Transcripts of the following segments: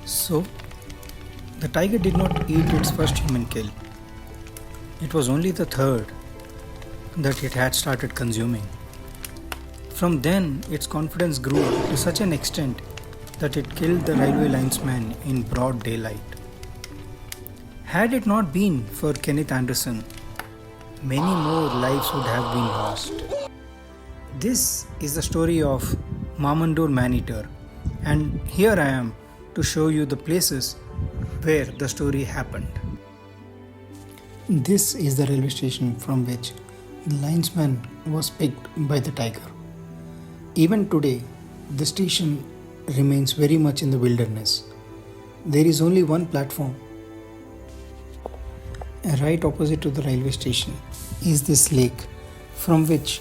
So, the tiger did not eat its first human kill. It was only the third that it had started consuming. From then, its confidence grew to such an extent that it killed the railway linesman in broad daylight. Had it not been for Kenneth Anderson, many more lives would have been lost. This is the story of Mamandur man-eater, and here I am to show you the places where the story happened. This is the railway station from which the linesman was picked by the tiger. Even today, the station remains very much in the wilderness. There is only one platform. Right opposite to the railway station is this lake from which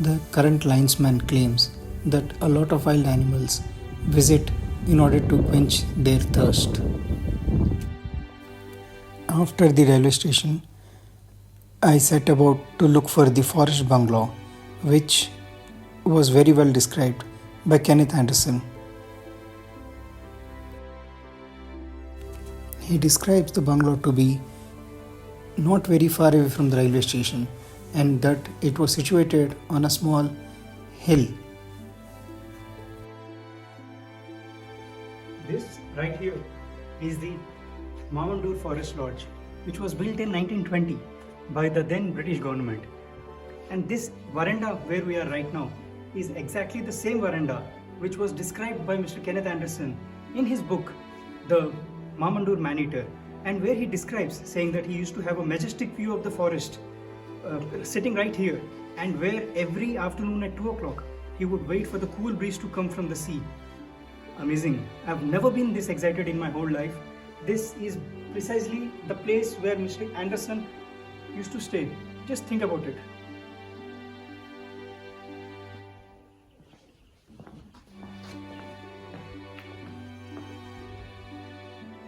the current linesman claims that a lot of wild animals visit in order to quench their thirst. After the railway station, I set about to look for the forest bungalow, which was very well described by Kenneth Anderson. He describes the bungalow to be not very far away from the railway station and that it was situated on a small hill. This right here is the Mamandur Forest Lodge, which was built in 1920 by the then British government. And this veranda where we are right now is exactly the same veranda which was described by Mr. Kenneth Anderson in his book, The Mamandur Man-Eater, and where he describes saying that he used to have a majestic view of the forest sitting right here, and where every afternoon at 2 o'clock he would wait for the cool breeze to come from the sea. Amazing. I've never been this excited in my whole life. This is precisely the place where Mr. Anderson used to stay. Just think about it.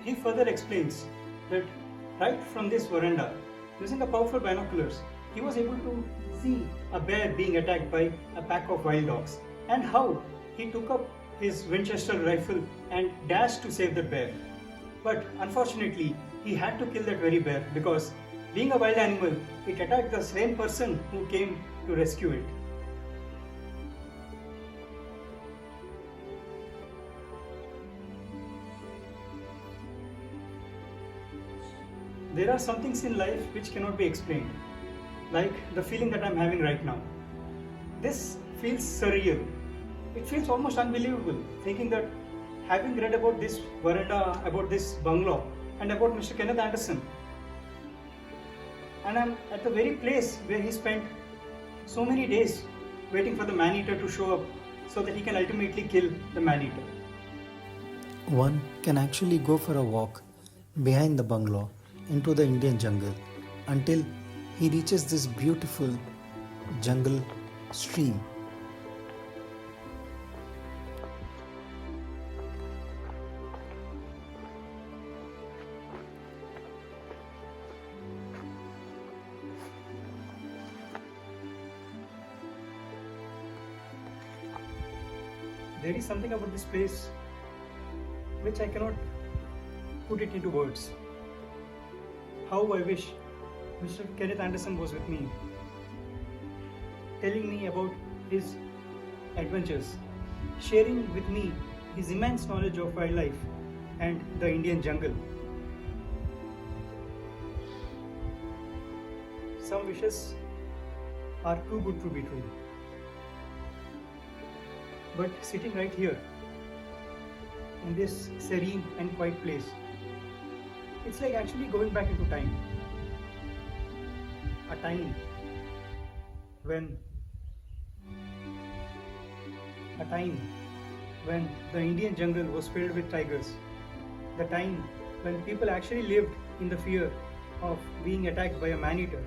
He further explains that right from this veranda, using a powerful binoculars, he was able to see a bear being attacked by a pack of wild dogs, and how he took up his Winchester rifle and dashed to save the bear. But unfortunately, he had to kill that very bear because, being a wild animal, it attacked the same person who came to rescue it. There are some things in life which cannot be explained, like the feeling that I'm having right now. This feels surreal. It feels almost unbelievable, thinking that having read about this veranda, about this bungalow, and about Mr. Kenneth Anderson, and I'm at the very place where he spent so many days waiting for the man-eater to show up so that he can ultimately kill the man-eater. One can actually go for a walk behind the bungalow into the Indian jungle until he reaches this beautiful jungle stream. There is something about this place which I cannot put it into words. How I wish Mr. Kenneth Anderson was with me, telling me about his adventures, sharing with me his immense knowledge of wildlife and the Indian jungle. Some wishes are too good to be true. But sitting right here, in this serene and quiet place, it's like actually going back into time. A time when the Indian jungle was filled with tigers. The time when people actually lived in the fear of being attacked by a man-eater.